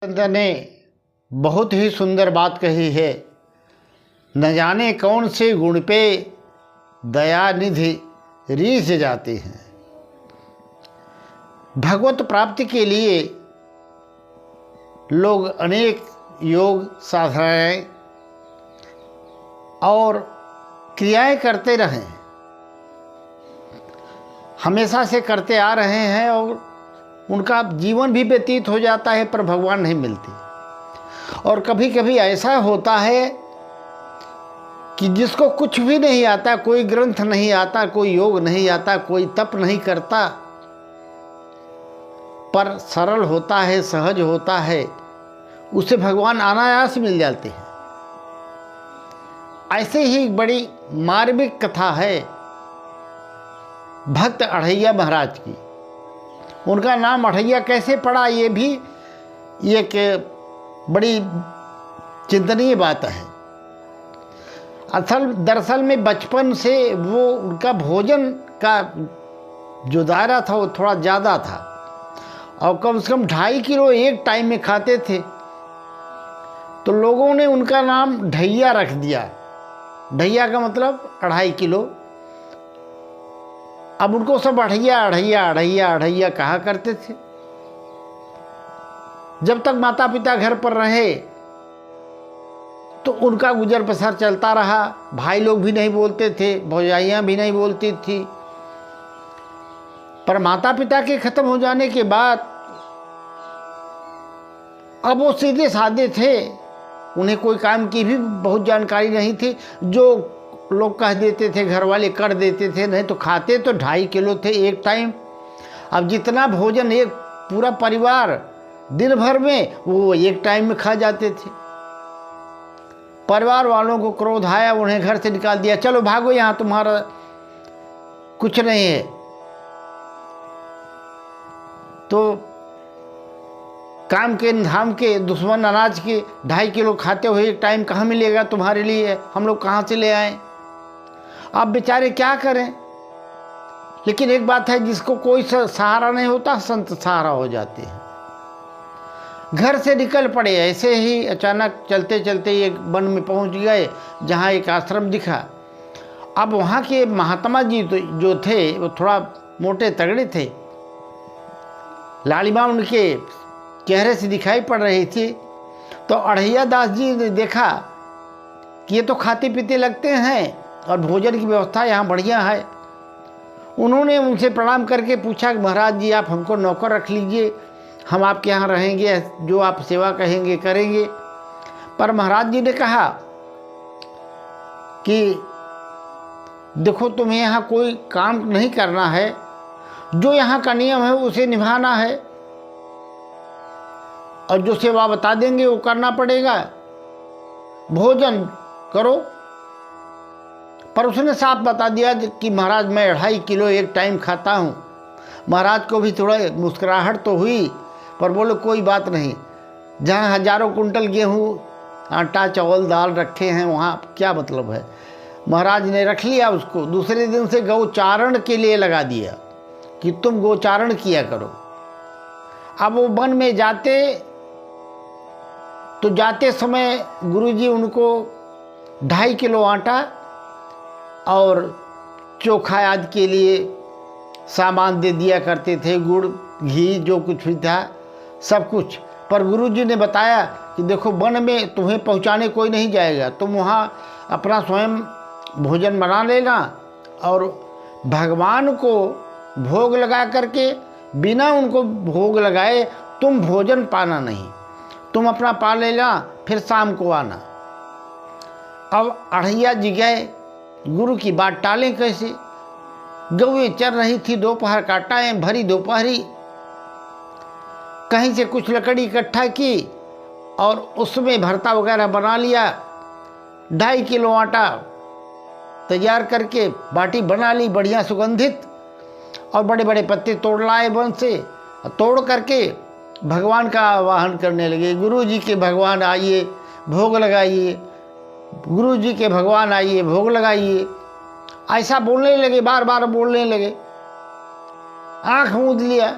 ने बहुत ही सुंदर बात कही है। न जाने कौन से गुण पे दया निधि रीझ जाती हैं। भगवत प्राप्ति के लिए लोग अनेक योग साधनाएं और क्रियाएं करते रहे, हमेशा से करते आ रहे हैं और उनका जीवन भी व्यतीत हो जाता है, पर भगवान नहीं मिलते। और कभी कभी ऐसा होता है कि जिसको कुछ भी नहीं आता, कोई ग्रंथ नहीं आता, कोई योग नहीं आता, कोई तप नहीं करता, पर सरल होता है, सहज होता है, उसे भगवान अनायास मिल जाते हैं। ऐसे ही एक बड़ी मार्मिक कथा है भक्त अढ़ैया महाराज की। उनका नाम अढ़ैया कैसे पड़ा, ये भी एक बड़ी चिंतनीय बात है। दरअसल में बचपन से वो उनका भोजन का जो दायरा था वो थोड़ा ज़्यादा था और कम से कम 2.5 किलो एक टाइम में खाते थे। तो लोगों ने उनका नाम ढैया रख दिया। ढैया का मतलब 2.5 किलो। अब उनको सब अढ़ैया अढ़ैया अढ़ैया अढ़ैया कहा करते थे। जब तक माता पिता घर पर रहे तो उनका गुजर बसर चलता रहा। भाई लोग भी नहीं बोलते थे, भौजाइयाँ भी नहीं बोलती थी। पर माता पिता के खत्म हो जाने के बाद अब वो सीधे साधे थे, उन्हें कोई काम की भी बहुत जानकारी नहीं थी। जो लोग कह देते थे घर वाले कर देते थे, नहीं तो खाते तो 2.5 किलो थे एक टाइम। अब जितना भोजन एक पूरा परिवार दिन भर में वो एक टाइम में खा जाते थे। परिवार वालों को क्रोध आया, उन्हें घर से निकाल दिया, चलो भागो, यहाँ तुम्हारा कुछ नहीं है। तो काम के धाम के दुश्मन अनाज के 2.5 किलो खाते हुए एक टाइम कहाँ मिलेगा तुम्हारे लिए, हम लोग कहाँ से ले आए। आप बेचारे क्या करें। लेकिन एक बात है, जिसको कोई सहारा नहीं होता, संत सहारा हो जाते हैं। घर से निकल पड़े, ऐसे ही अचानक चलते चलते एक वन में पहुंच गए जहां एक आश्रम दिखा। अब वहां के महात्मा जी जो थे वो थोड़ा मोटे तगड़े थे। लालिमा उनके चेहरे से दिखाई पड़ रही थी। तो अढ़ैया दास जी ने देखा कि ये तो खाते पीते लगते हैं और भोजन की व्यवस्था यहाँ बढ़िया है। उन्होंने उनसे प्रणाम करके पूछा कि महाराज जी, आप हमको नौकर रख लीजिए, हम आपके यहाँ रहेंगे, जो आप सेवा कहेंगे करेंगे। पर महाराज जी ने कहा कि देखो, तुम्हें यहाँ कोई काम नहीं करना है, जो यहाँ का नियम है उसे निभाना है और जो सेवा बता देंगे वो करना पड़ेगा। भोजन करो। पर उसने साफ बता दिया कि महाराज मैं 2.5 किलो एक टाइम खाता हूँ। महाराज को भी थोड़ा मुस्कुराहट तो हुई, पर बोलो कोई बात नहीं, जहाँ हजारों कुंटल गेहूँ आटा चावल दाल रखे हैं वहाँ क्या मतलब है। महाराज ने रख लिया उसको। दूसरे दिन से गौचारण के लिए लगा दिया कि तुम गौचारण किया करो। अब वो वन में जाते तो जाते समय गुरुजी उनको 2.5 किलो आटा और चोखा आदि के लिए सामान दे दिया करते थे, गुड़ घी जो कुछ भी था सब कुछ। पर गुरुजी ने बताया कि देखो, वन में तुम्हें पहुंचाने कोई नहीं जाएगा, तुम वहाँ अपना स्वयं भोजन बना लेना और भगवान को भोग लगा करके, बिना उनको भोग लगाए तुम भोजन पाना नहीं, तुम अपना पा लेना, फिर शाम को आना। अब अढ़ैया जी गए, गुरु की बात टालें कैसे। गौएं चर रही थी, दोपहर का टाइम, भरी दोपहरी। कहीं से कुछ लकड़ी इकट्ठा की और उसमें भरता वगैरह बना लिया। 2.5 किलो आटा तैयार करके बाटी बना ली, बढ़िया सुगंधित, और बड़े बड़े पत्ते तोड़ लाए वन से। तोड़ करके भगवान का आवाहन करने लगे, गुरु जी के भगवान आइए भोग लगाइए, गुरु जी के भगवान आइए भोग लगाइए। ऐसा बोलने लगे, बार बार बोलने लगे। आँख मूंद लिया।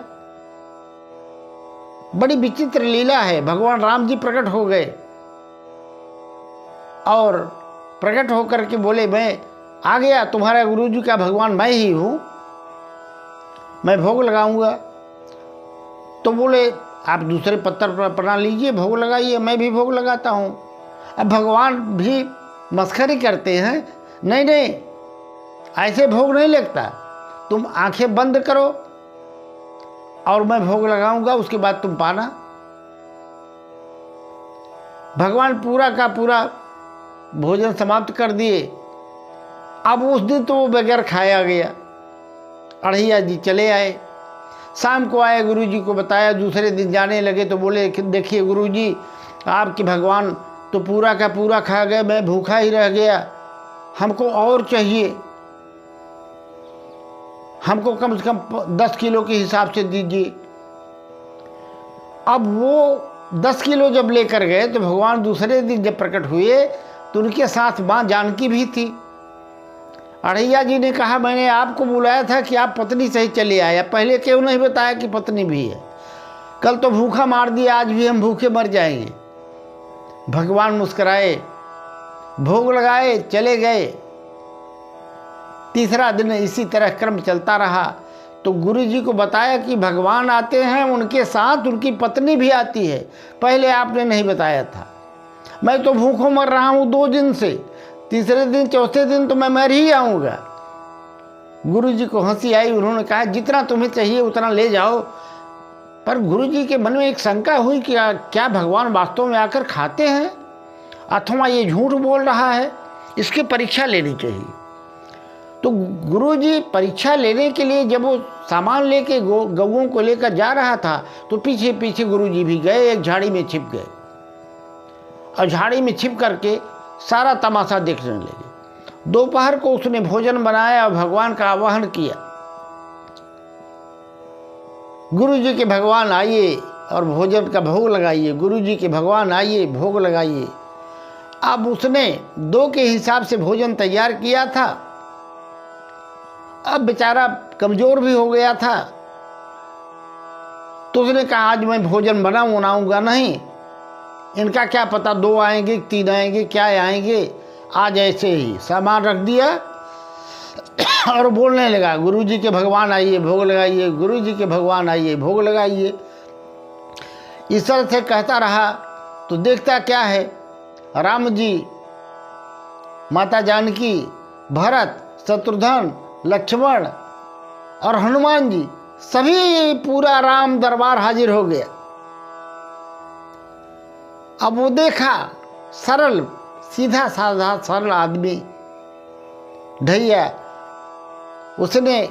बड़ी विचित्र लीला है। भगवान राम जी प्रकट हो गए और प्रकट होकर के बोले, मैं आ गया, तुम्हारा गुरु जी का भगवान मैं ही हूँ, मैं भोग लगाऊंगा। तो बोले, आप दूसरे पत्थर पर बना लीजिए, भोग लगाइए, मैं भी भोग लगाता हूँ। अब भगवान भी मस्खरी करते हैं, नहीं नहीं, ऐसे भोग नहीं लगता, तुम आंखें बंद करो और मैं भोग लगाऊंगा, उसके बाद तुम पाना। भगवान पूरा का पूरा भोजन समाप्त कर दिए। अब उस दिन तो वो बगैर खाया गया। अढ़ैया जी चले आए, शाम को आए, गुरु जी को बताया, दूसरे दिन जाने लगे तो बोले, देखिए गुरु जी, आपके भगवान तो पूरा का पूरा खा गए, मैं भूखा ही रह गया, हमको और चाहिए, हमको कम से कम 10 किलो के हिसाब से दीजिए। अब वो 10 किलो जब लेकर गए तो भगवान दूसरे दिन जब प्रकट हुए तो उनके साथ माँ जानकी भी थी। अढ़ैया जी ने कहा, मैंने आपको बुलाया था कि आप पत्नी से ही चले आए, पहले क्यों नहीं बताया कि पत्नी भी है? कल तो भूखा मार दिया, आज भी हम भूखे मर जाएंगे। भगवान मुस्कुराए, भोग लगाए, चले गए। तीसरा दिन इसी तरह क्रम चलता रहा। तो गुरु जी को बताया कि भगवान आते हैं, उनके साथ उनकी पत्नी भी आती है, पहले आपने नहीं बताया था। मैं तो भूखों मर रहा हूँ 2 दिन से, तीसरे दिन चौथे दिन तो मैं मर ही आऊँगा। गुरु जी को हंसी आई, उन्होंने कहा, जितना तुम्हें चाहिए उतना ले जाओ। पर गुरु जी के मन में एक शंका हुई कि क्या भगवान वास्तव में आकर खाते हैं अथवा ये झूठ बोल रहा है, इसकी परीक्षा लेनी चाहिए। तो गुरु जी परीक्षा लेने के लिए जब वो सामान लेके गौओं को लेकर जा रहा था तो पीछे पीछे गुरु जी भी गए, एक झाड़ी में छिप गए और झाड़ी में छिप करके सारा तमाशा देखने लगे। दोपहर को उसने भोजन बनाया और भगवान का आवाहन किया, गुरु जी के भगवान आइए और भोजन का भोग लगाइए, गुरु जी के भगवान आइए, भोग लगाइए। अब उसने 2 के हिसाब से भोजन तैयार किया था। अब बेचारा कमजोर भी हो गया था, तो उसने कहा, आज मैं भोजन बनाऊंगा नहीं, इनका क्या पता 2 आएंगे 3 आएंगे क्या आएंगे, आज ऐसे ही सामान रख दिया और बोलने लगा, गुरु जी के भगवान आइए, भोग लगाइए, गुरु जी के भगवान आइए, भोग लगाइए। इस तरह से कहता रहा। तो देखता क्या है, राम जी, माता जानकी, भरत, शत्रुघ्न, लक्ष्मण और हनुमान जी, सभी पूरा राम दरबार हाजिर हो गया। अब वो देखा, सरल सीधा साधा सरल आदमी ढैया, उसने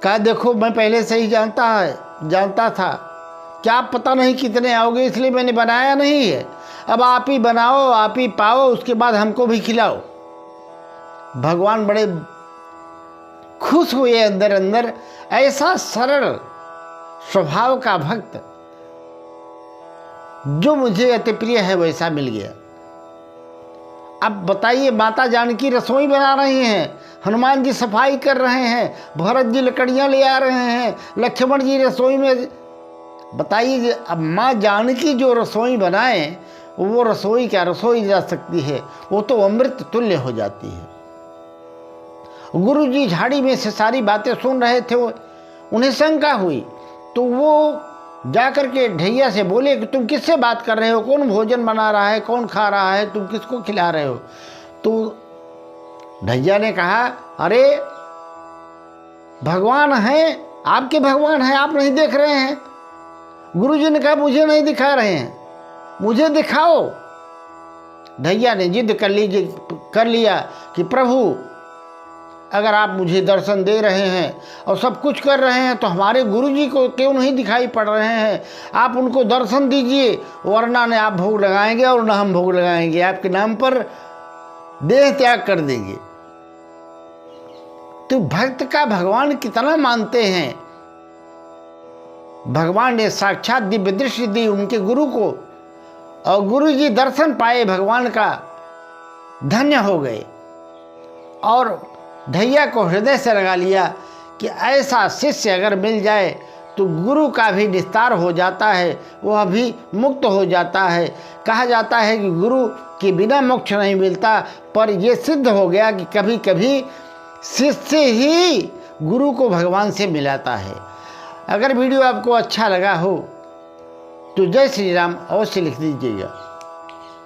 कहा, देखो मैं पहले से ही जानता था कि आप पता नहीं कितने आओगे, इसलिए मैंने बनाया नहीं है। अब आप ही बनाओ, आप ही पाओ, उसके बाद हमको भी खिलाओ। भगवान बड़े खुश हुए अंदर अंदर, ऐसा सरल स्वभाव का भक्त जो मुझे अति प्रिय है वैसा मिल गया। अब बताइए, माता जानकी रसोई बना रही हैं, हनुमान जी सफाई कर रहे हैं, भरत जी लकड़ियां ले आ रहे हैं, लक्ष्मण जी रसोई में, बताइए अब माँ जानकी जो रसोई बनाए वो रसोई क्या रसोई जा सकती है, वो तो अमृत तुल्य हो जाती है। गुरु जी झाड़ी में से सारी बातें सुन रहे थे, उन्हें शंका हुई, तो वो जाकर के ढैया से बोले कि तुम किससे बात कर रहे हो, कौन भोजन बना रहा है, कौन खा रहा है, तुम किसको खिला रहे हो? तो ढैया ने कहा, अरे भगवान हैं, आपके भगवान हैं, आप नहीं देख रहे हैं? गुरुजी ने कहा, मुझे नहीं दिखा रहे हैं, मुझे दिखाओ। ढैया ने जिद कर लिया कि प्रभु, अगर आप मुझे दर्शन दे रहे हैं और सब कुछ कर रहे हैं तो हमारे गुरुजी को क्यों नहीं दिखाई पड़ रहे हैं? आप उनको दर्शन दीजिए, वरना न आप भोग लगाएंगे और न हम भोग लगाएंगे, आपके नाम पर देह त्याग कर देंगे। तो भक्त का भगवान कितना मानते हैं। भगवान ने साक्षात दिव्य दृष्टि दी उनके गुरु को और गुरु जी दर्शन पाए भगवान का, धन्य हो गए और ढैया को हृदय से लगा लिया कि ऐसा शिष्य अगर मिल जाए तो गुरु का भी निस्तार हो जाता है, वह भी मुक्त हो जाता है। कहा जाता है कि गुरु के बिना मोक्ष नहीं मिलता, पर यह सिद्ध हो गया कि कभी कभी शिष्य ही गुरु को भगवान से मिलाता है। अगर वीडियो आपको अच्छा लगा हो तो जय श्री राम अवश्य लिख दीजिएगा।